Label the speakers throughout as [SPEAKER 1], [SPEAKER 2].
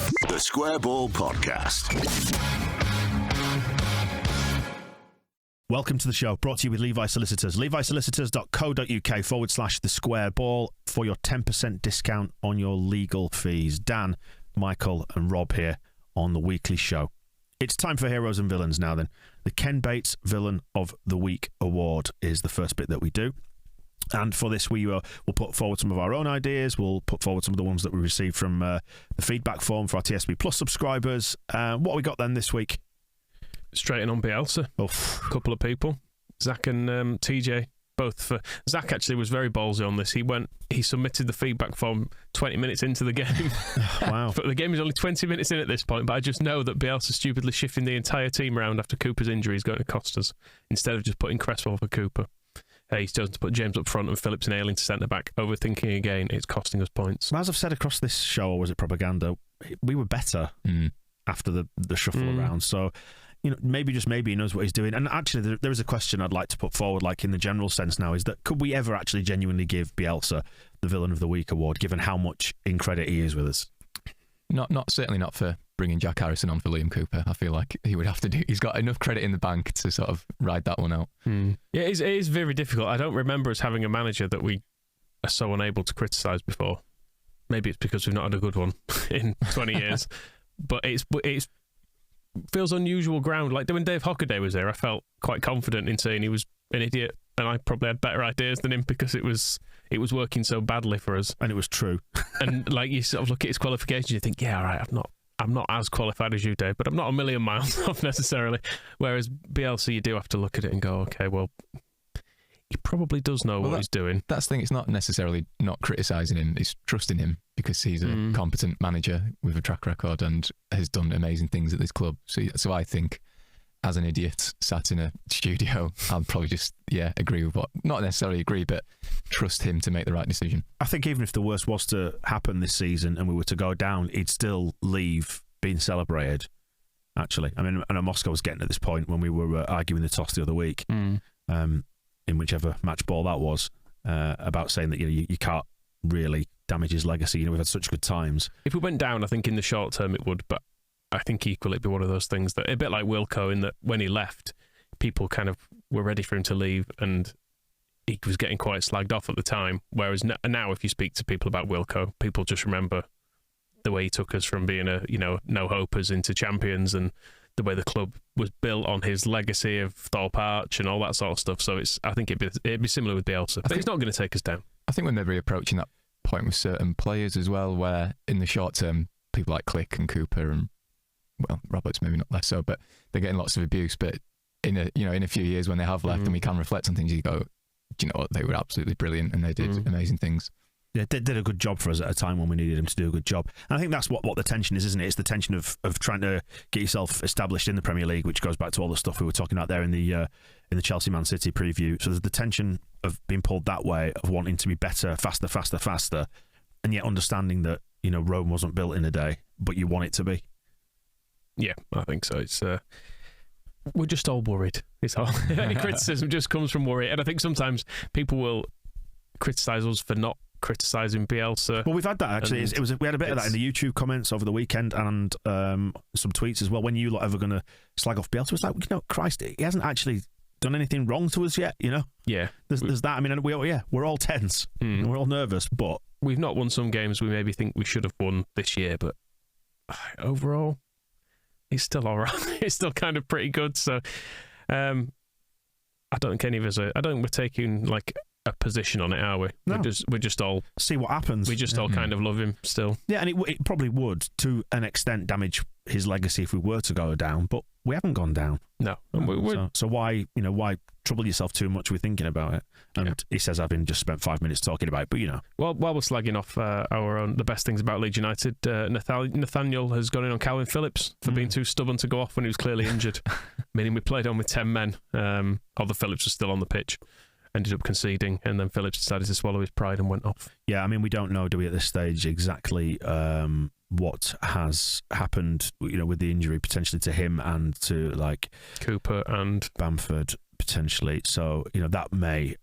[SPEAKER 1] The Square Ball Podcast.
[SPEAKER 2] Welcome to the show, brought to you with Levi Solicitors. levisolicitors.co.uk/the square ball for your 10% discount on your legal fees. Dan, Michael and Rob here on the weekly show. It's time for Heroes and Villains now then. The Ken Bates Villain of the Week Award is the first bit that we do. And for this, we'll put forward some of our own ideas. We'll put forward some of the ones that we received from the feedback form for our TSB Plus subscribers. What we got then this week?
[SPEAKER 3] Straight in on Bielsa. A couple of people. Zach and TJ, both. For Zach actually was very ballsy on this. He submitted the feedback form 20 minutes into the game.
[SPEAKER 2] Wow.
[SPEAKER 3] But the game is only 20 minutes in at this point, but I just know that Bielsa stupidly shifting the entire team around after Cooper's injury is going to cost us, instead of just putting Cresswell for Cooper. He's chosen to put James up front and Phillips and Ayling to centre-back. Overthinking again, it's costing us points.
[SPEAKER 2] As I've said across this show, or was it propaganda, we were better after the shuffle around. So, maybe he knows what he's doing. And actually, there is a question I'd like to put forward, like in the general sense now, is that could we ever actually genuinely give Bielsa the Villain of the Week award, given how much in credit he is with us?
[SPEAKER 4] Certainly not for bringing Jack Harrison on for Liam Cooper. I feel like he would have to do. He's got enough credit in the bank to sort of ride that one out.
[SPEAKER 3] Yeah, it is very difficult. I don't remember us having a manager that we are so unable to criticise before. Maybe it's because we've not had a good one in 20 years. But it's feels unusual ground. Like when Dave Hockaday was there, I felt quite confident in saying he was an idiot, and I probably had better ideas than him because it was working so badly for us.
[SPEAKER 2] And it was true.
[SPEAKER 3] And like you sort of look at his qualifications, you think, yeah, all right, I'm not as qualified as you, Dave, but I'm not a million miles off necessarily. Whereas Bielsa, you do have to look at it and go, okay, well, he probably does know what he's doing.
[SPEAKER 4] That's the thing. It's not necessarily not criticising him. It's trusting him because he's a competent manager with a track record and has done amazing things at this club. So I think, as an idiot sat in a studio, I'll probably just, agree with not necessarily agree, but trust him to make the right decision.
[SPEAKER 2] I think even if the worst was to happen this season and we were to go down, he'd still leave being celebrated, actually. I mean, I know Moscow was getting at this point when we were arguing the toss the other week, in whichever match ball that was, about saying that you can't really damage his legacy. We've had such good times.
[SPEAKER 3] If we went down, I think in the short term it would, but I think equally it'd be one of those things that, a bit like Wilco, in that when he left, people kind of were ready for him to leave and he was getting quite slagged off at the time. Whereas now if you speak to people about Wilco, people just remember the way he took us from being no-hopers into champions, and the way the club was built on his legacy of Thorpe Arch and all that sort of stuff. So I think it'd be similar with Bielsa. But it's not going to take us down.
[SPEAKER 4] I think we're maybe approaching that point with certain players as well, where in the short term, people like Click and Cooper and, well, Roberts maybe not less so, but they're getting lots of abuse. But in a few years when they have left and we can reflect on things, you go, do you know what? They were absolutely brilliant and they did amazing things.
[SPEAKER 2] Yeah, did a good job for us at a time when we needed him to do a good job. And I think that's what the tension is, isn't it? It's the tension of trying to get yourself established in the Premier League, which goes back to all the stuff we were talking about there in the Chelsea Man City preview. So there's the tension of being pulled that way, of wanting to be better, faster, and yet understanding that Rome wasn't built in a day, but you want it to be.
[SPEAKER 3] Yeah, I think so. It's we're just all worried. It's all any criticism just comes from worry, and I think sometimes people will criticise us for not criticising Bielsa.
[SPEAKER 2] Well, we've had that actually. We had a bit of that in the YouTube comments over the weekend and some tweets as well. When you lot ever going to slag off Bielsa, it's like, Christ, he hasn't actually done anything wrong to us yet.
[SPEAKER 3] Yeah,
[SPEAKER 2] there's that. I mean, we're all tense, we're all nervous, but
[SPEAKER 3] we've not won some games we maybe think we should have won this year. But overall, he's still all right. He's still kind of pretty good. So I don't think any of us I don't think we're taking like a position on it, are we?
[SPEAKER 2] No.
[SPEAKER 3] We're just all
[SPEAKER 2] see what happens.
[SPEAKER 3] We just all kind of love him still.
[SPEAKER 2] Yeah, and it probably would to an extent damage his legacy if we were to go down, but we haven't gone down.
[SPEAKER 3] No,
[SPEAKER 2] so why trouble yourself too much with thinking about it? And he says, having just spent 5 minutes talking about it, but
[SPEAKER 3] Well, while we're slagging off the best things about Leeds United, Nathaniel has gone in on Calvin Phillips for being too stubborn to go off when he was clearly injured, meaning we played on with 10 men. Although Phillips was still on the pitch. Ended up conceding, and then Phillips decided to swallow his pride and went off.
[SPEAKER 2] Yeah, I mean, we don't know, do we, at this stage, exactly what has happened, with the injury potentially to him and to, like,
[SPEAKER 3] Cooper and
[SPEAKER 2] Bamford potentially. So, that may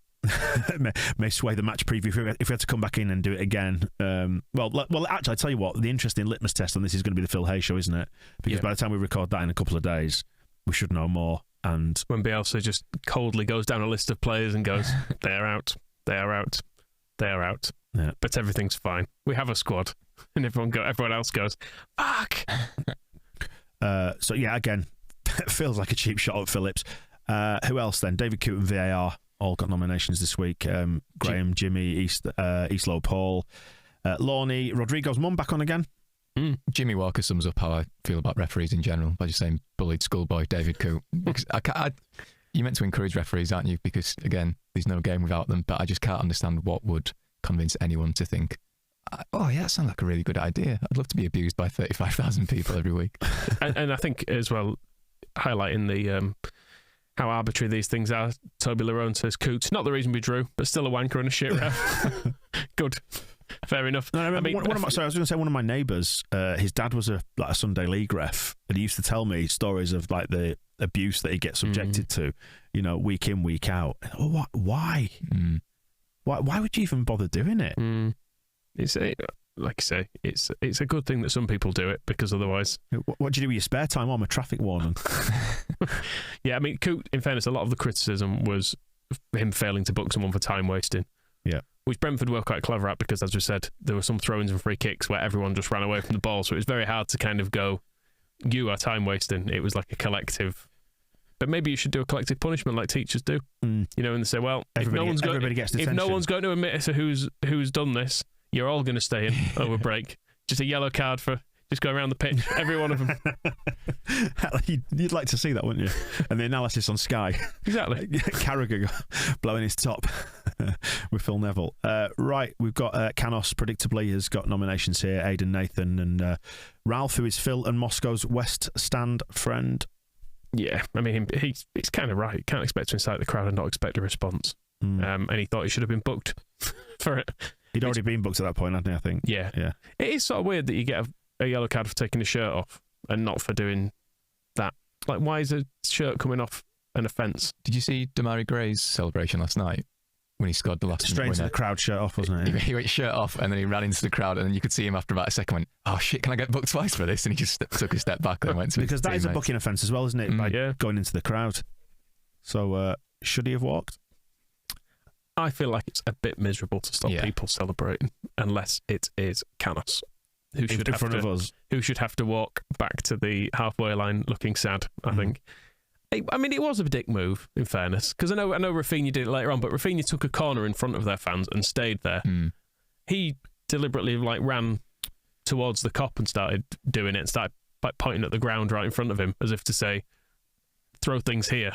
[SPEAKER 2] may sway the match preview if we had to come back in and do it again. Well, actually, I tell you what, the interesting litmus test on this is going to be the Phil Hay show, isn't it? Because by the time we record that in a couple of days, we should know more. And
[SPEAKER 3] when Bielsa just coldly goes down a list of players and goes, they're out, they're out, they're out, but everything's fine. We have a squad, and everyone else goes, fuck.
[SPEAKER 2] So yeah, again, feels like a cheap shot at Phillips. Who else then? David Coote and VAR all got nominations this week. Graham, Jimmy, Eastlow, Paul, Lorne, Rodrigo's mum back on again.
[SPEAKER 4] Jimmy Walker sums up how I feel about referees in general by just saying bullied schoolboy David Coote. Because you're meant to encourage referees, aren't you? Because again, there's no game without them. But I just can't understand what would convince anyone to think, oh yeah, that sounds like a really good idea. I'd love to be abused by 35,000 people every week.
[SPEAKER 3] and I think as well, highlighting the how arbitrary these things are. Toby Lerone says Coote, not the reason we drew, but still a wanker and a shit ref. Good. Fair enough.
[SPEAKER 2] No, I mean, I was going to say one of my neighbours, his dad was a Sunday league ref, and he used to tell me stories of like the abuse that he gets subjected to, week in, week out. Oh, why? Why would you even bother doing it?
[SPEAKER 3] It's like I say, it's a good thing that some people do it, because otherwise,
[SPEAKER 2] what do you do with your spare time? I'm a traffic warden.
[SPEAKER 3] Yeah, I mean, Coote, in fairness, a lot of the criticism was him failing to book someone for time wasting.
[SPEAKER 2] Yeah.
[SPEAKER 3] Which Brentford were quite clever at, because, as we said, there were some throw-ins and free kicks where everyone just ran away from the ball, so it was very hard to kind of go, you are time wasting. It was like a collective. But maybe you should do a collective punishment like teachers do. And they say, well, if no one's going to admit to who's done this, you're all going to stay in over break. Just a yellow card for just go around the pitch, every one of them.
[SPEAKER 2] You'd like to see that, wouldn't you? And the analysis on Sky.
[SPEAKER 3] Exactly.
[SPEAKER 2] Carragher blowing his top with Phil Neville. Right, we've got Canos, predictably, has got nominations here. Aidan Nathan and Ralph, who is Phil and Moscow's West Stand friend.
[SPEAKER 3] Yeah, I mean, he's kind of right. Can't expect to incite the crowd and not expect a response. And he thought he should have been booked for it.
[SPEAKER 2] He'd already been booked at that point, hadn't he, I think?
[SPEAKER 3] Yeah. It is sort of weird that you get a yellow card for taking a shirt off and not for doing that. Like, why is a shirt coming off an offence?
[SPEAKER 4] Did you see Damari Gray's celebration last night when he scored the last
[SPEAKER 2] straight into the crowd, shirt off, wasn't it?
[SPEAKER 4] He went shirt off and then he ran into the crowd, and then you could see him after about a second went, oh shit, can I get booked twice for this? And he just took a step back and went to
[SPEAKER 2] because that is a booking offence as well, isn't it? By going into the crowd. So should he have walked?
[SPEAKER 3] I feel like it's a bit miserable to stop people celebrating, unless it is Canos, who should have to walk back to the halfway line looking sad, I think. I mean, it was a dick move, in fairness, because I know Rafinha did it later on, but Rafinha took a corner in front of their fans and stayed there. He deliberately ran towards the cop and started doing it, and started pointing at the ground right in front of him, as if to say, throw things here.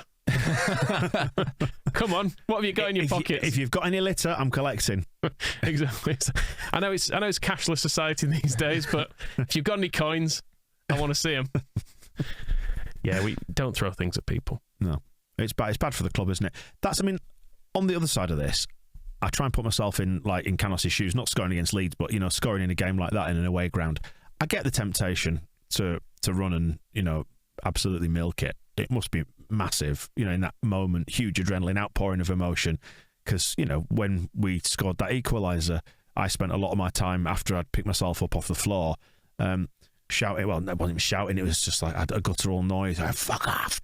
[SPEAKER 3] Come on, what have you got in your pockets?
[SPEAKER 2] If you've got any litter, I'm collecting.
[SPEAKER 3] Exactly. I know it's cashless society these days, but if you've got any coins, I want to see them. Yeah, we don't throw things at people. No,
[SPEAKER 2] it's bad. It's bad for the club, isn't it? On the other side of this, I try and put myself in Canos' shoes, not scoring against Leeds, but scoring in a game like that in an away ground. I get the temptation to run and absolutely milk it. It must be massive, in that moment, huge adrenaline, outpouring of emotion. Because, when we scored that equaliser, I spent a lot of my time after I'd picked myself up off the floor, shouting. Well, it wasn't even shouting, it was just like a guttural noise. Fuck off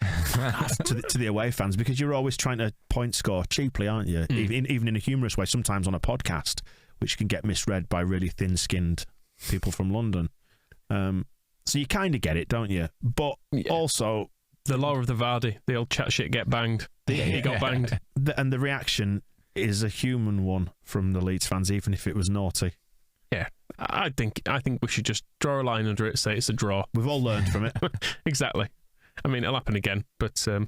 [SPEAKER 2] to the away fans, because you're always trying to point score cheaply, aren't you? Even in a humorous way, sometimes on a podcast, which can get misread by really thin-skinned people from London. So you kind of get it, don't you? But also,
[SPEAKER 3] the law of the Vardy, the old chat shit get banged. He got banged.
[SPEAKER 2] And the reaction is a human one from the Leeds fans, even if it was naughty.
[SPEAKER 3] Yeah, I think we should just draw a line under it, say it's a draw.
[SPEAKER 2] We've all learned from it.
[SPEAKER 3] Exactly. I mean, it'll happen again, but... I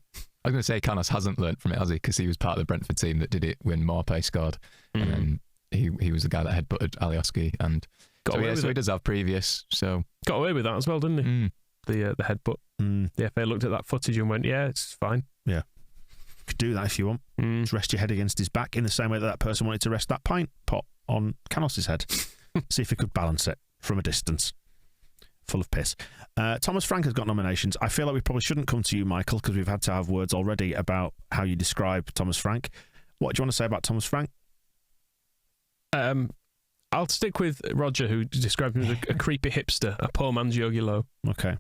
[SPEAKER 3] was
[SPEAKER 4] going to say Canos hasn't learned from it, has he? Because he was part of the Brentford team that did it when Morpay scored. And then he was the guy that headbutted Alioski. And so he does have previous. So
[SPEAKER 3] got away with that as well, didn't he? The headbutt. The FA looked at that footage and went, yeah, it's fine.
[SPEAKER 2] Yeah. You could do that if you want. Just rest your head against his back in the same way that person wanted to rest that pint pot on Canos' head. See if he could balance it from a distance. Full of piss. Thomas Frank has got nominations. I feel like we probably shouldn't come to you, Michael, because we've had to have words already about how you describe Thomas Frank. What do you want to say about Thomas Frank?
[SPEAKER 3] I'll stick with Roger, who described him as a creepy hipster, a poor man's Yogi Low.
[SPEAKER 2] Okay.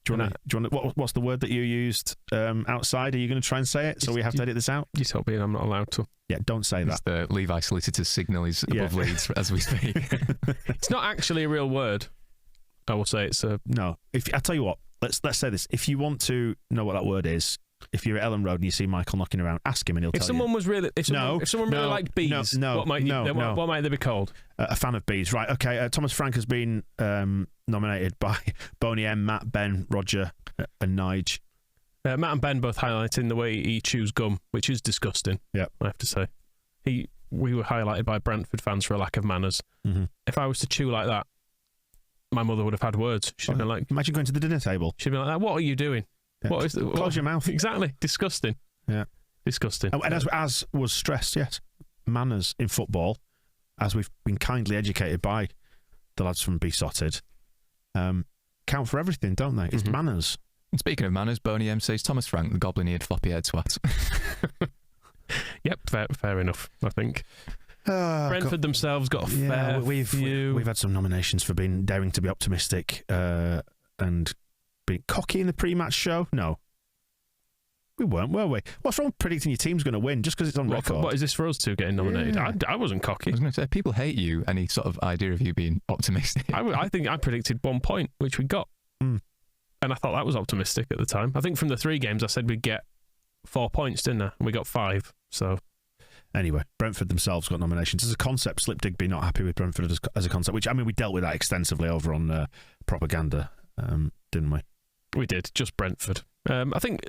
[SPEAKER 2] Do you want to? What's the word that you used outside? Are you going to try and say it so we have to edit this out?
[SPEAKER 3] You told me I'm not allowed to.
[SPEAKER 2] Yeah, don't say that.
[SPEAKER 4] It's the Levi Solicitor's signal is above Leeds as we speak.
[SPEAKER 3] It's not actually a real word. I will say it's a...
[SPEAKER 2] No. I tell you what, let's say this. If you want to know what that word is, if you're at Ellen Road and you see Michael knocking around, ask him and he'll tell you.
[SPEAKER 3] If someone really liked bees, what might they be called?
[SPEAKER 2] A fan of bees, right? Okay. Thomas Frank has been nominated by Boney M, Matt, Ben, Roger, and Nige.
[SPEAKER 3] Matt and Ben both highlighting the way he chews gum, which is disgusting. Yeah, I have to say. We were highlighted by Brentford fans for a lack of manners. Mm-hmm. If I was to chew like that, my mother would have had words. She'd have been like,
[SPEAKER 2] imagine going to the dinner table.
[SPEAKER 3] She'd be like, "What are you doing?
[SPEAKER 2] Yeah. Close your mouth."
[SPEAKER 3] Exactly. Disgusting.
[SPEAKER 2] Yeah.
[SPEAKER 3] Disgusting.
[SPEAKER 2] And as was stressed, yes, manners in football, as we've been kindly educated by the lads from Besotted, count for everything, don't they? It's manners.
[SPEAKER 4] And speaking of manners, Boney M says Thomas Frank, the goblin-eared floppy-haired swat.
[SPEAKER 3] Yep, fair enough, I think. Brentford themselves got a fair few.
[SPEAKER 2] We've had some nominations for daring to be optimistic and being cocky in the pre-match show. No, we weren't, were we? What's wrong with predicting your team's going to win just because it's on record?
[SPEAKER 3] What is this for us two getting nominated?
[SPEAKER 2] Yeah.
[SPEAKER 3] I wasn't cocky.
[SPEAKER 4] I was going to say, people hate you, any sort of idea of you being optimistic.
[SPEAKER 3] I think I predicted 1 point, which we got. And I thought that was optimistic at the time. I think from the 3 games I said we'd get 4 points, didn't I? And we got 5, so...
[SPEAKER 2] Anyway, Brentford themselves got nominations. As a concept, Slip Digby not happy with Brentford as a concept, which, I mean, we dealt with that extensively over on Propaganda, didn't we?
[SPEAKER 3] We did, just Brentford. I think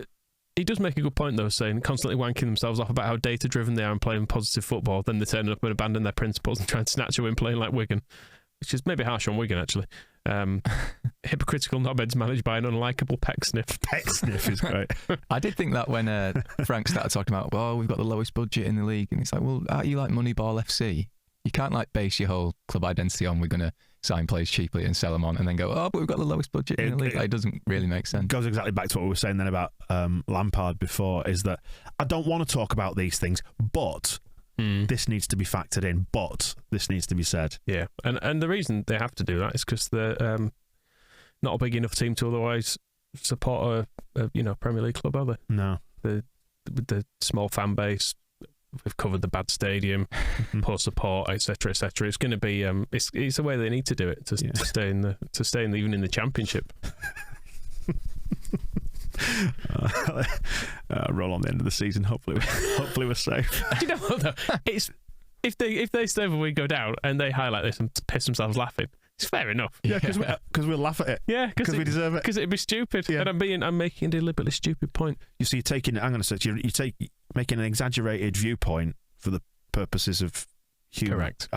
[SPEAKER 3] he does make a good point, though, saying constantly wanking themselves off about how data-driven they are and playing positive football, then they turn up and abandon their principles and try and snatch a win playing like Wigan, which is maybe harsh on Wigan, actually. Hypocritical knobheads managed by an unlikable Pecksniff.
[SPEAKER 2] Pecksniff is great.
[SPEAKER 4] I did think that when Frank started talking about, well, we've got the lowest budget in the league, and it's like, well, aren't you like Moneyball FC? You can't like base your whole club identity on we're going to sign players cheaply and sell them on, and then go, oh, but we've got the lowest budget in the league. It doesn't really make sense.
[SPEAKER 2] Goes exactly back to what we were saying then about Lampard before, is that I don't want to talk about these things, but... this needs to be factored in, but this needs to be said.
[SPEAKER 3] Yeah, and the reason they have to do that is because they're not a big enough team to otherwise support a Premier League club, are they?
[SPEAKER 2] No.
[SPEAKER 3] The small fan base, we've covered the bad stadium, poor support, etc., etc. It's going to be it's the way they need to do it to stay in even in the Championship.
[SPEAKER 2] Roll on the end of the season. Hopefully we're safe.
[SPEAKER 3] Do you know what though? It's if they stay over, we go down, and they highlight this and piss themselves laughing. It's fair enough.
[SPEAKER 2] Yeah, because we'll laugh at it.
[SPEAKER 3] Yeah,
[SPEAKER 2] because we deserve it.
[SPEAKER 3] Because it'd be stupid, and I'm making a deliberately stupid point.
[SPEAKER 2] You see, making an exaggerated viewpoint for the purposes of humor.
[SPEAKER 3] Correct.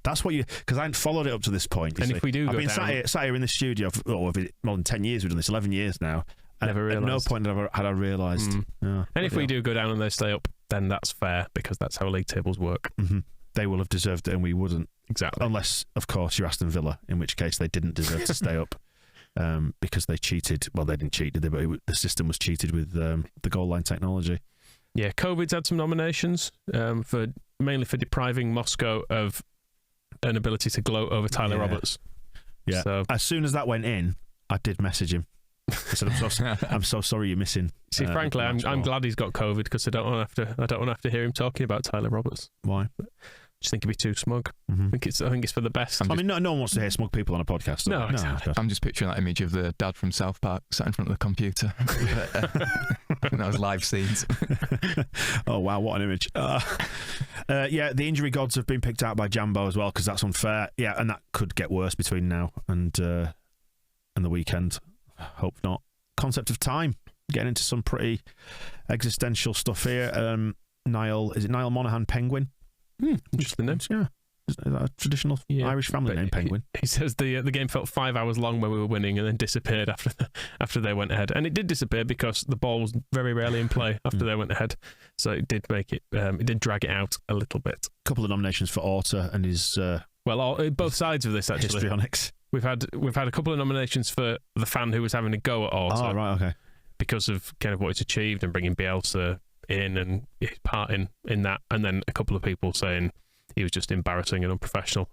[SPEAKER 2] That's what because I hadn't followed it up to this point.
[SPEAKER 3] And if we do,
[SPEAKER 2] I've been sat here in the studio for more than 10 years. We've done this, 11 years now. And at no point had I realised.
[SPEAKER 3] And if we do go down and they stay up, then that's fair, because that's how league tables work.
[SPEAKER 2] Mm-hmm. They will have deserved it and we wouldn't.
[SPEAKER 3] Exactly.
[SPEAKER 2] Unless, of course, you're Aston Villa, in which case they didn't deserve to stay up because they cheated. Well, they didn't cheat, did they? But the system was cheated with the goal line technology.
[SPEAKER 3] Yeah, COVID's had some nominations mainly for depriving Moscow of an ability to gloat over Tyler Roberts.
[SPEAKER 2] Yeah. So, as soon as that went in, I did message him. I said, I'm so sorry you're missing.
[SPEAKER 3] See, frankly, I'm glad he's got COVID, because I don't want to have to hear him talking about Tyler Roberts.
[SPEAKER 2] Why?
[SPEAKER 3] I just think he'd be too smug. Mm-hmm. I think it's for the best.
[SPEAKER 2] I mean, no one wants to hear smug people on a podcast.
[SPEAKER 3] No, exactly.
[SPEAKER 4] I'm just picturing that image of the dad from South Park sat in front of the computer. I think that was live scenes.
[SPEAKER 2] Oh wow, what an image! The injury gods have been picked out by Jambo as well, because that's unfair. Yeah, and that could get worse between now and the weekend. Hope not. Concept of time. Getting into some pretty existential stuff here. Niall Monaghan Penguin?
[SPEAKER 3] Interesting name.
[SPEAKER 2] Yeah. Is that a traditional Irish family name, Penguin?
[SPEAKER 3] He says the game felt 5 hours long when we were winning, and then disappeared after they went ahead. And it did disappear because the ball was very rarely in play after they went ahead. So it did make it. It did drag it out a little bit.
[SPEAKER 2] A couple of nominations for Orta and his.
[SPEAKER 3] Both sides of this actually.
[SPEAKER 2] Histrionics.
[SPEAKER 3] We've had a couple of nominations for the fan who was having a go at Orta.
[SPEAKER 2] Oh, right, okay.
[SPEAKER 3] Because of kind of what he's achieved and bringing Bielsa in and his part in that, and then a couple of people saying he was just embarrassing and unprofessional.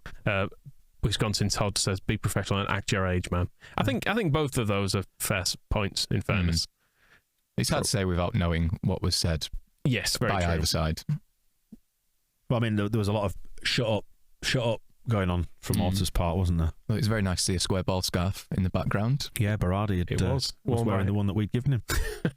[SPEAKER 3] Wisconsin Todd says, "Be professional and act your age, man." I think both of those are fair points. In fairness,
[SPEAKER 4] it's hard to say without knowing what was said.
[SPEAKER 3] Yes, very
[SPEAKER 4] by
[SPEAKER 3] true.
[SPEAKER 4] either side.
[SPEAKER 2] Well, I mean, there was a lot of shut up going on from Orta's part, wasn't there?
[SPEAKER 4] Well, it was very nice to see a square ball scarf in the background.
[SPEAKER 2] Yeah, Berardi was wearing the one that we'd given him.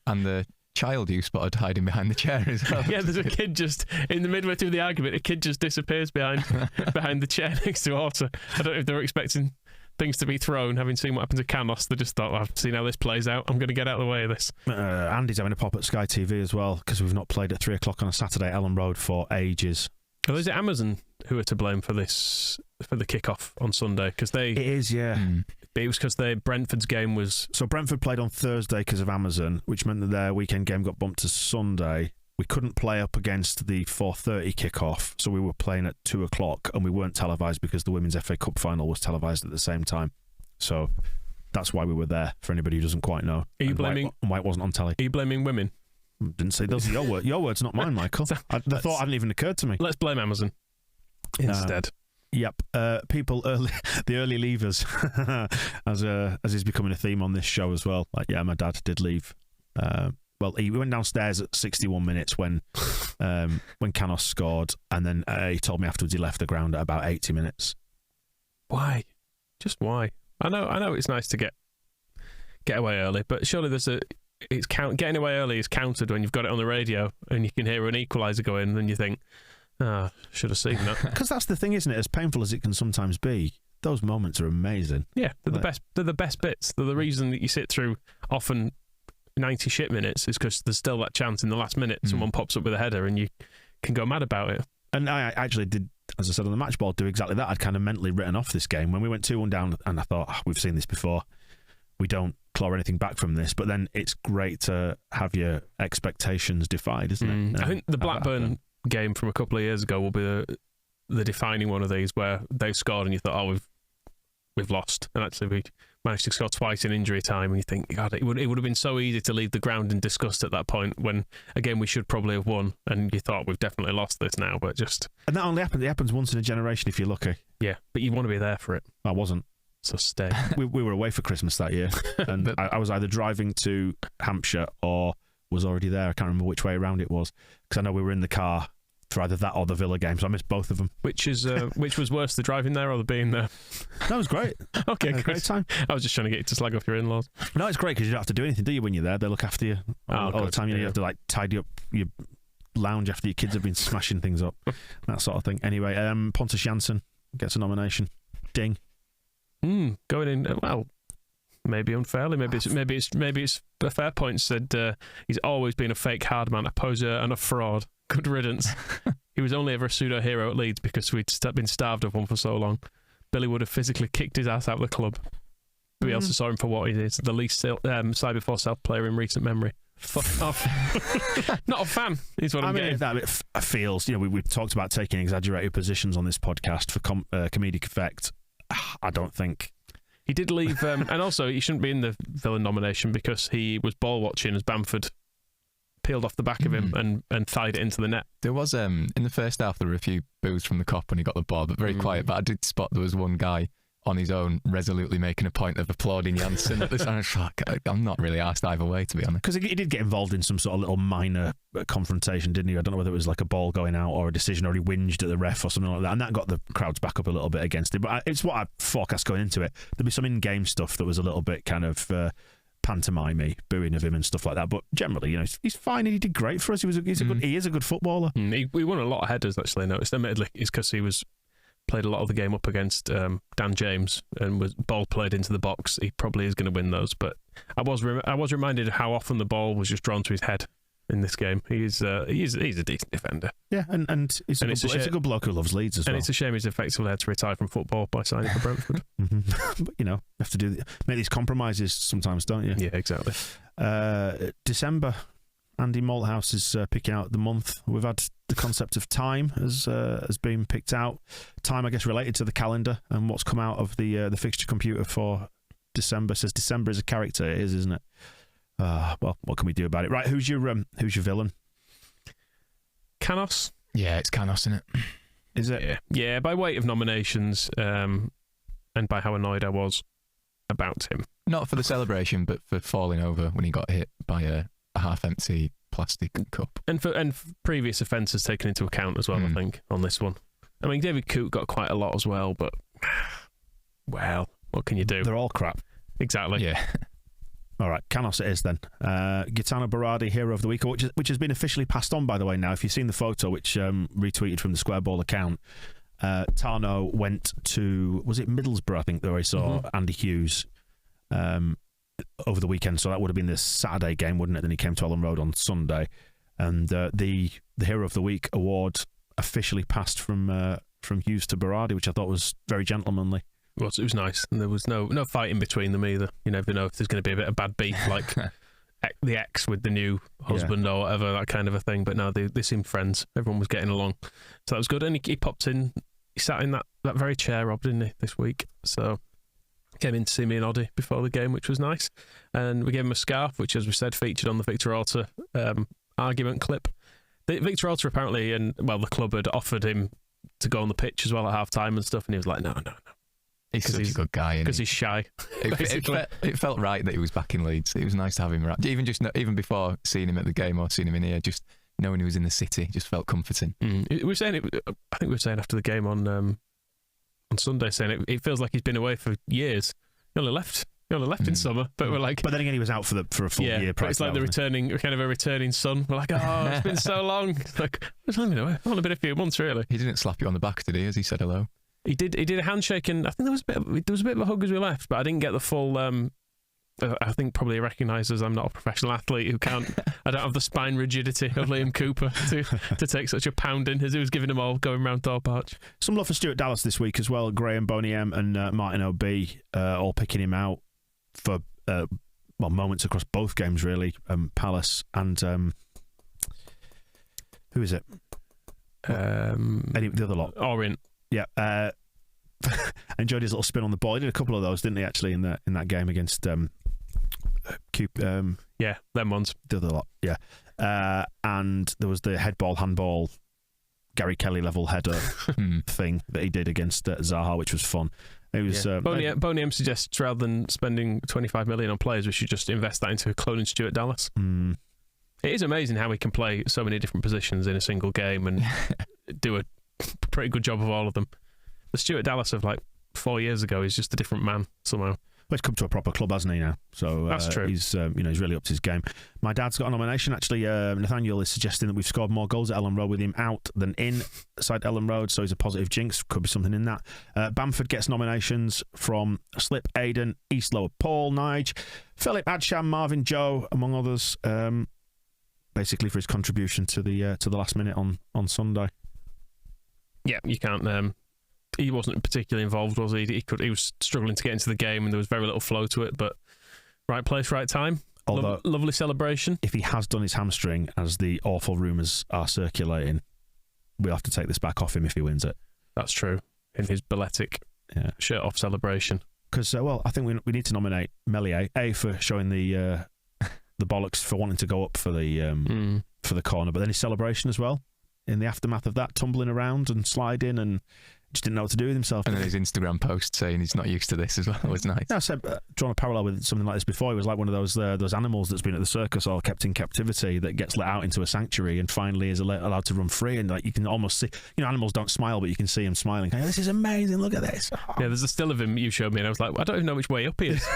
[SPEAKER 4] And the child you spotted hiding behind the chair as well.
[SPEAKER 3] Yeah, there's a kid just in the midway through the argument. A kid just disappears behind the chair next to Orta. I don't know if they were expecting things to be thrown, having seen what happened to Canos. They just thought, well, I've seen how this plays out. I'm going to get out of the way of this.
[SPEAKER 2] Andy's having a pop at Sky TV as well, because we've not played at 3 o'clock on a Saturday at Ellen Road for ages.
[SPEAKER 3] Well, is it Amazon who are to blame for this, for the kickoff on Sunday?
[SPEAKER 2] It is, yeah.
[SPEAKER 3] It was because Brentford's game was...
[SPEAKER 2] So Brentford played on Thursday because of Amazon, which meant that their weekend game got bumped to Sunday. We couldn't play up against the 4:30 kickoff, so we were playing at 2 o'clock, and we weren't televised because the Women's FA Cup final was televised at the same time. So that's why we were there, for anybody who doesn't quite know.
[SPEAKER 3] Are you blaming...
[SPEAKER 2] Why it wasn't on telly.
[SPEAKER 3] Are you blaming women?
[SPEAKER 2] Didn't say those are your words. Your words, not mine, Michael. The thought hadn't even occurred to me.
[SPEAKER 3] Let's blame Amazon instead.
[SPEAKER 2] Yep. People the early leavers, as is becoming a theme on this show as well. Like, yeah, my dad did leave. Well, he went downstairs at 61 minutes when Canos scored, and then he told me afterwards he left the ground at about 80 minutes.
[SPEAKER 3] Why? Just why? I know it's nice to get away early, but surely getting away early is counted when you've got it on the radio and you can hear an equaliser go in, and then you think, should have seen that.
[SPEAKER 2] Because that's the thing, isn't it? As painful as it can sometimes be, those moments are amazing.
[SPEAKER 3] Yeah, they're the best. They're the best bits. They're the reason that you sit through often 90 shit minutes, is because there's still that chance in the last minute someone pops up with a header and you can go mad about it. And
[SPEAKER 2] I actually did, as I said on the match ball, do exactly that. I'd kind of mentally written off this game when we went 2-1 down, and I thought, we've seen this before. We don't claw anything back from this, but then it's great to have your expectations defied, isn't it?
[SPEAKER 3] I think the Blackburn game from a couple of years ago will be the defining one of these, where they scored and you thought, we've lost, and actually we managed to score twice in injury time, and you think, God, it would have been so easy to leave the ground in disgust at that point, when again we should probably have won, and you thought, we've definitely lost this now, but just... And
[SPEAKER 2] that only happens, it happens once in a generation if you're lucky.
[SPEAKER 3] Yeah, but you want to be there for it.
[SPEAKER 2] I wasn't.
[SPEAKER 3] So stay.
[SPEAKER 2] We were away for Christmas that year, and I was either driving to Hampshire or was already there. I can't remember which way around it was, because I know we were in the car for either that or the Villa game, so I missed both of them.
[SPEAKER 3] Which was worse, the driving there or the being there?
[SPEAKER 2] That was great.
[SPEAKER 3] Okay,
[SPEAKER 2] great time.
[SPEAKER 3] I was just trying to get you to slag off your in-laws.
[SPEAKER 2] No, it's great because you don't have to do anything, do you, when you're there? They look after you all the time. You have to like tidy up your lounge after your kids have been smashing things up, that sort of thing. Anyway, Pontus Jansson gets a nomination. Ding.
[SPEAKER 3] Going in, well, maybe unfairly, maybe it's a fair point. Said he's always been a fake hard man, a poser and a fraud. Good riddance. He was only ever a pseudo hero at Leeds because we'd been starved of one for so long. Billy would have physically kicked his ass out of the club. We also saw him for what he is, the least side before self player in recent memory. Fuck off. Not a fan is what I'm getting.
[SPEAKER 2] That bit feels, we've talked about taking exaggerated positions on this podcast for comedic effect. I don't think
[SPEAKER 3] he did leave, and also he shouldn't be in the villain nomination because he was ball watching as Bamford peeled off the back of him and thied it into the net.
[SPEAKER 4] There was in the first half there were a few boos from the Kop when he got the ball, but very quiet. But I did spot there was one guy on his own resolutely making a point of applauding Janssen at this. And I was like, I'm not really asked either way, to be honest.
[SPEAKER 2] Because he did get involved in some sort of little minor confrontation, didn't he? I don't know whether it was like a ball going out or a decision, or he whinged at the ref or something like that, and that got the crowds back up a little bit against him. But it's what I forecast going into it. There'd be some in-game stuff that was a little bit kind of pantomime-y, booing of him and stuff like that. But generally, he's fine and he did great for us. He is a good footballer.
[SPEAKER 3] He won a lot of headers, actually, I noticed. Admittedly, it's because he played a lot of the game up against Dan James and was ball played into the box. He probably is going to win those, but I was reminded of how often the ball was just drawn to his head in this game. He's a decent defender.
[SPEAKER 2] Yeah, and he's a good bloke who loves Leeds as well.
[SPEAKER 3] And it's a shame he's effectively had to retire from football by signing for Brentford.
[SPEAKER 2] But you have to make these compromises sometimes, don't you?
[SPEAKER 3] Yeah, exactly.
[SPEAKER 2] December. Andy Malthouse is picking out the month. We've had the concept of time has been picked out. Time, I guess, related to the calendar and what's come out of the fixture computer for December. Says December is a character. It is, isn't it? Well, what can we do about it? Right, who's your villain?
[SPEAKER 3] Canos?
[SPEAKER 4] Yeah, it's Canos, isn't it?
[SPEAKER 2] Is it?
[SPEAKER 3] Yeah, by weight of nominations and by how annoyed I was about him.
[SPEAKER 4] Not for the celebration, but for falling over when he got hit by a half-empty plastic cup.
[SPEAKER 3] And for previous offences taken into account as well, I think, on this one. I mean, David Coote got quite a lot as well, but, well, what can you do?
[SPEAKER 2] They're all crap.
[SPEAKER 3] Exactly.
[SPEAKER 4] Yeah.
[SPEAKER 2] All right, Canos it is then. Gaetano Berardi, Hero of the Week, which has been officially passed on, by the way, now. If you've seen the photo, which retweeted from the Square Ball account, Tarno went to, was it Middlesbrough, I think, where he saw Andy Hughes over the weekend. So that would have been the Saturday game, wouldn't it? Then he came to Ellen Road on Sunday. And the Hero of the Week award officially passed from Hughes to Berardi, which I thought was very gentlemanly.
[SPEAKER 3] It was nice, and there was no fighting between them either. You never know if there's going to be a bit of bad beef, like the ex with the new husband or whatever, that kind of a thing. But no, they seemed friends. Everyone was getting along, so that was good. And he popped in. He sat in that very chair, Rob, didn't he, this week? So came in to see me and Oddie before the game, which was nice. And we gave him a scarf, which, as we said, featured on the Victor Orta argument clip. Victor Orta apparently, the club had offered him to go on the pitch as well at half time and stuff, and he was like, no.
[SPEAKER 4] He's such a good guy,
[SPEAKER 3] because he's shy.
[SPEAKER 4] It felt right that he was back in Leeds. It was nice to have him around. Even before seeing him at the game or seeing him in here, just knowing he was in the city just felt comforting.
[SPEAKER 3] We were saying I think we were saying after the game on Sunday, saying it feels like he's been away for years. He only left in summer, but we're like.
[SPEAKER 2] But then again, he was out for a full year.
[SPEAKER 3] It's like a returning son. We're like, oh, it's been so long. It's like, it's only been a few months, really.
[SPEAKER 4] He didn't slap you on the back, did he? As he said hello.
[SPEAKER 3] He did a handshake, and I think there was a bit of a hug as we left, but I didn't get the full. I think probably he recognises I'm not a professional athlete who can't. I don't have the spine rigidity of Liam Cooper to take such a pounding as he was giving them all going round Thorpe Arch.
[SPEAKER 2] Some love for Stuart Dallas this week as well. Graham Boney-M and Martin O'B all picking him out for moments across both games, really. Palace and who is it? The other lot.
[SPEAKER 3] Orient.
[SPEAKER 2] Yeah, I enjoyed his little spin on the ball. He did a couple of those, didn't he? Actually, in that game against
[SPEAKER 3] yeah, them ones.
[SPEAKER 2] The other lot, yeah. And there was the handball, Gary Kelly level header thing that he did against Zaha, which was fun. It was
[SPEAKER 3] Boney-M suggests rather than spending 25 million on players, we should just invest that into cloning Stuart Dallas. It is amazing how he can play so many different positions in a single game and do a pretty good job of all of them. The Stuart Dallas of like 4 years ago is just a different man somehow.
[SPEAKER 2] Well, he's come to a proper club, hasn't he, now? So
[SPEAKER 3] that's true.
[SPEAKER 2] He's he's really upped his game. My dad's got a nomination, actually. Nathaniel is suggesting that we've scored more goals at Ellen Road with him out than inside Ellen Road, so he's a positive jinx. Could be something in that. Bamford gets nominations from Slip, Aidan, Eastlow, Paul, Nige, Philip, Adsham, Marvin, Joe, among others, basically for his contribution to the last minute on Sunday.
[SPEAKER 3] Yeah, you can't. He wasn't particularly involved, was he? He was struggling to get into the game, and there was very little flow to it. But right place, right time.
[SPEAKER 2] Although,
[SPEAKER 3] lovely celebration.
[SPEAKER 2] If he has done his hamstring, as the awful rumours are circulating, we'll have to take this back off him if he wins it.
[SPEAKER 3] That's true. In his balletic shirt off celebration.
[SPEAKER 2] Because I think we need to nominate Meslier for showing the bollocks for wanting to go up for the corner, but then his celebration as well. In the aftermath of that, tumbling around and sliding and just didn't know what to do with himself.
[SPEAKER 4] And then his Instagram post saying he's not used to this as well was nice.
[SPEAKER 2] Yeah, I said, drawn a parallel with something like this before. He was like one of those animals that's been at the circus or kept in captivity that gets let out into a sanctuary and finally is allowed to run free. And like you can almost see, animals don't smile, but you can see him smiling. Hey, this is amazing. Look at this. Oh.
[SPEAKER 3] Yeah, there's a still of him you showed me, and I was like, I don't even know which way up he is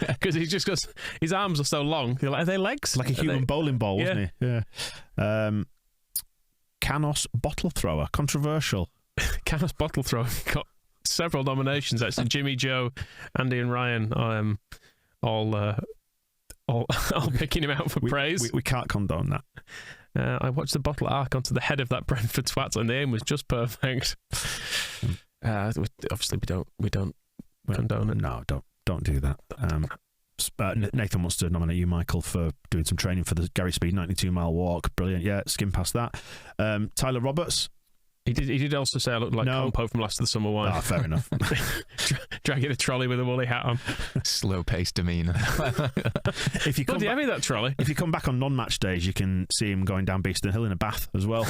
[SPEAKER 3] because he just goes. His arms are so long. You're like, are they legs?
[SPEAKER 2] Like a human bowling ball, wasn't he? Yeah. Canos bottle thrower, controversial.
[SPEAKER 3] Canos bottle thrower got several nominations. Actually, Jimmy, Joe, Andy, and Ryan, all picking him out for praise.
[SPEAKER 2] We can't condone that.
[SPEAKER 3] I watched the bottle arc onto the head of that Brentford twat, and the aim was just perfect. Obviously, we don't condone it.
[SPEAKER 2] No, don't do that. Nathan wants to nominate you, Michael, for doing some training for the Gary Speed 92-mile walk. Brilliant. Yeah, skim past that. Tyler Roberts
[SPEAKER 3] He did also say I looked like Compo from Last of the Summer Wine.
[SPEAKER 2] Ah, fair enough.
[SPEAKER 3] Dragging a trolley with a woolly hat on.
[SPEAKER 4] Slow-paced demeanour.
[SPEAKER 2] If you come
[SPEAKER 3] Bloody heavy, that trolley.
[SPEAKER 2] If you come back on non-match days, you can see him going down Beeston Hill in a bath as well.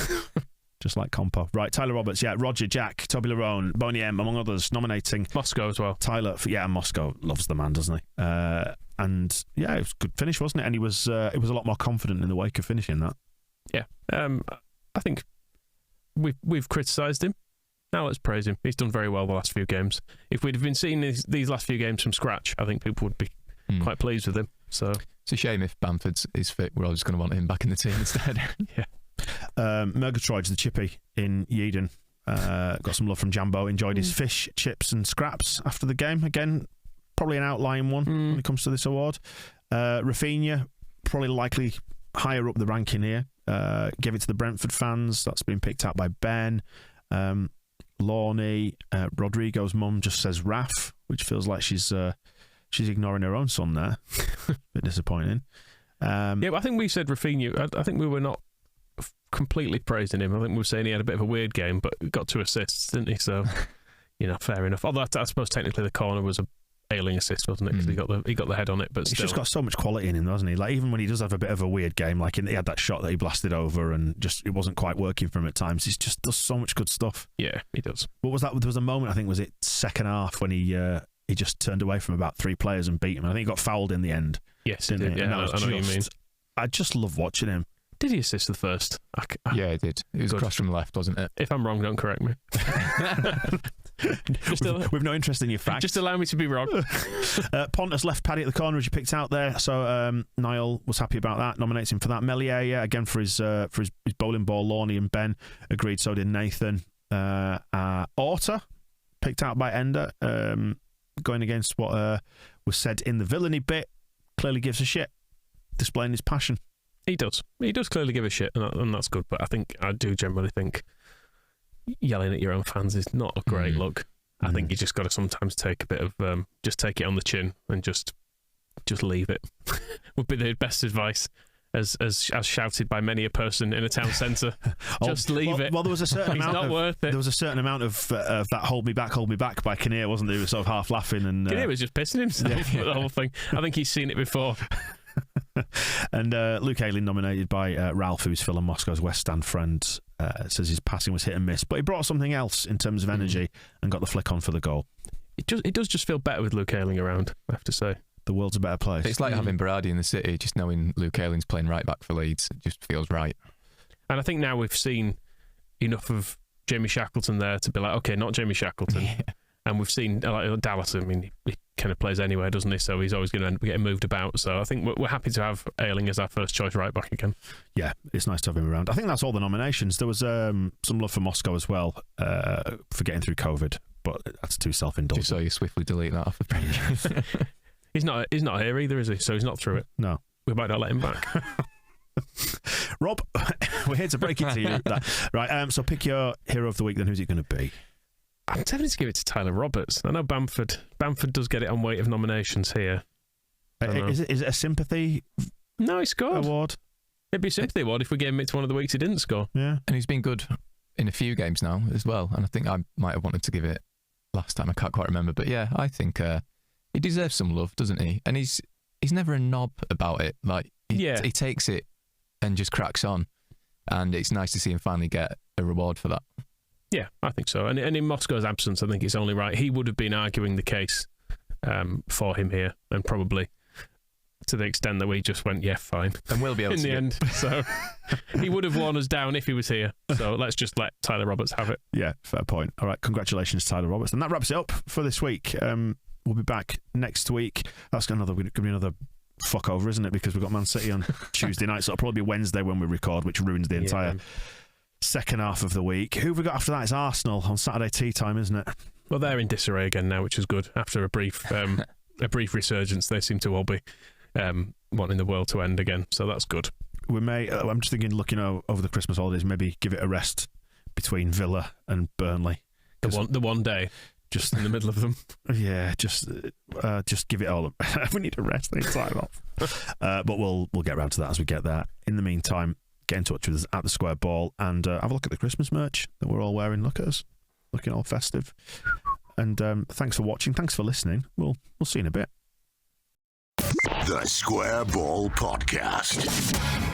[SPEAKER 2] Just like Compo. Right, Tyler Roberts, Roger, Jack, Toby Larone, Boney M, among others, nominating
[SPEAKER 3] Moscow as well.
[SPEAKER 2] Tyler, Moscow loves the man, doesn't he? And it was a good finish, wasn't it? And he was a lot more confident in the wake of finishing that.
[SPEAKER 3] Yeah, I think we've criticised him. Now let's praise him. He's done very well the last few games. If we'd have been seeing these last few games from scratch, I think people would be quite pleased with him. So
[SPEAKER 4] it's a shame if Bamford is fit. We're all just going to want him back in the team instead.
[SPEAKER 3] Yeah.
[SPEAKER 2] Murgatroyd's the chippy in Yeadon. Got some love from Jambo. Enjoyed his fish, chips and scraps after the game. Again, probably an outlying one when it comes to this award. Rafinha, probably likely higher up the ranking here. Give it to the Brentford fans. That's been picked out by Ben. Lorne, Rodrigo's mum just says Raf, which feels like she's ignoring her own son there. Bit disappointing.
[SPEAKER 3] But I think we said Rafinha. I think we were not completely praising him. I think we were saying he had a bit of a weird game, but got 2 assists, didn't he? So, fair enough. Although I suppose technically the corner was a Ayling assist, wasn't it? Because he got the head on it, but
[SPEAKER 2] he's
[SPEAKER 3] still.
[SPEAKER 2] just got so much quality in him, doesn't he? Like, even when he does have a bit of a weird game, like he had that shot that he blasted over and just it wasn't quite working for him at times. He just does so much good stuff.
[SPEAKER 3] Yeah, he does.
[SPEAKER 2] What was that? There was a moment, I think, was it second half when he just turned away from about 3 players and beat him. I think he got fouled in the end.
[SPEAKER 3] Yes, he did. Yeah, I know what you mean.
[SPEAKER 2] I just love watching him.
[SPEAKER 3] Did he assist the first?
[SPEAKER 4] Yeah, he did. It was across from the left, wasn't it?
[SPEAKER 3] If I'm wrong, don't correct me.
[SPEAKER 2] We've no interest in your facts.
[SPEAKER 3] Just allow me to be wrong.
[SPEAKER 2] Pontus left Paddy at the corner as you picked out there, so Niall was happy about that. Nominates him for that. Melier, again for his bowling ball. Lorne and Ben agreed. So did Nathan. Orta picked out by Ender, going against what was said in the villainy bit. Clearly gives a shit, displaying his passion.
[SPEAKER 3] He does. He does clearly give a shit, and that's good. But I do generally think yelling at your own fans is not a great look. I think you just got to sometimes take a bit of just take it on the chin and just leave it. Would be the best advice, as shouted by many a person in a town centre. Just leave it.
[SPEAKER 2] Well, there was a certain amount.
[SPEAKER 3] It's not worth it.
[SPEAKER 2] There was a certain amount of that "hold me back" by Kinnear, wasn't there? He was sort of half laughing, and
[SPEAKER 3] Kinnear was just pissing himself at the whole thing. I think he's seen it before.
[SPEAKER 2] And Luke Ayling, nominated by Ralph, who's Phil and Moscow's West Stand friend, says his passing was hit and miss, but he brought something else in terms of energy and got the flick on for the goal.
[SPEAKER 3] It does just feel better with Luke Ayling around, I have to say.
[SPEAKER 2] The world's a better place.
[SPEAKER 4] It's like having Berardi in the City, just knowing Luke Ayling's playing right back for Leeds. It just feels right.
[SPEAKER 3] And I think now we've seen enough of Jamie Shackleton there to be like, okay, not Jamie Shackleton. Yeah. And we've seen like Dallas, I mean, he kind of plays anywhere, doesn't he? So he's always going to end up getting moved about. So I think we're happy to have Ayling as our first choice right back again. Yeah,
[SPEAKER 2] it's nice to have him around. I think that's all the nominations. There was some love for Moscow as well for getting through COVID, but that's too self-indulgent.
[SPEAKER 4] Just so you swiftly delete that off the page.
[SPEAKER 3] He's not here either, is he? So he's not through it.
[SPEAKER 2] No.
[SPEAKER 3] We might not let him back.
[SPEAKER 2] Rob, we're here to break it to you. Right, so pick your hero of the week then. Who's it going to be?
[SPEAKER 3] I'm tempted to give it to Tyler Roberts. I know Bamford does get it on weight of nominations here.
[SPEAKER 2] Is it a sympathy?
[SPEAKER 3] No, he scored.
[SPEAKER 2] Award?
[SPEAKER 3] It'd be a sympathy award if we gave him it to one of the weeks he didn't score.
[SPEAKER 2] Yeah.
[SPEAKER 4] And he's been good in a few games now as well. And I think I might have wanted to give it last time. I can't quite remember. But yeah, I think he deserves some love, doesn't he? And he's never a knob about it. Like he takes it and just cracks on. And it's nice to see him finally get a reward for that.
[SPEAKER 3] Yeah, I think so. And in Moscow's absence, I think it's only right. He would have been arguing the case for him here, and probably to the extent that we just went, yeah, fine.
[SPEAKER 4] And we'll be able
[SPEAKER 3] in
[SPEAKER 4] to
[SPEAKER 3] the end. So he would have worn us down if he was here. So let's just let Tyler Roberts have it.
[SPEAKER 2] Yeah, fair point. All right, congratulations, Tyler Roberts. And that wraps it up for this week. We'll be back next week. That's going to be another fuck over, isn't it? Because we've got Man City on Tuesday night, so it'll probably be Wednesday when we record, which ruins the entire second half of the week. Who have we got after that? It's Arsenal on Saturday tea time, isn't it?
[SPEAKER 3] Well, they're in disarray again now, which is good. After a brief resurgence, they seem to all be wanting the world to end again, so that's good.
[SPEAKER 2] We may. I'm just thinking, looking over the Christmas holidays, maybe give it a rest between Villa and Burnley.
[SPEAKER 3] The one day, just in the middle of them.
[SPEAKER 2] Yeah, just give it all. We need a rest. Need time off. But we'll get around to that as we get there. In the meantime, get in touch with us at the Square Ball and have a look at the Christmas merch that we're all wearing. Look at us, looking all festive. And thanks for watching. Thanks for listening. We'll see you in a bit.
[SPEAKER 1] The Square Ball Podcast.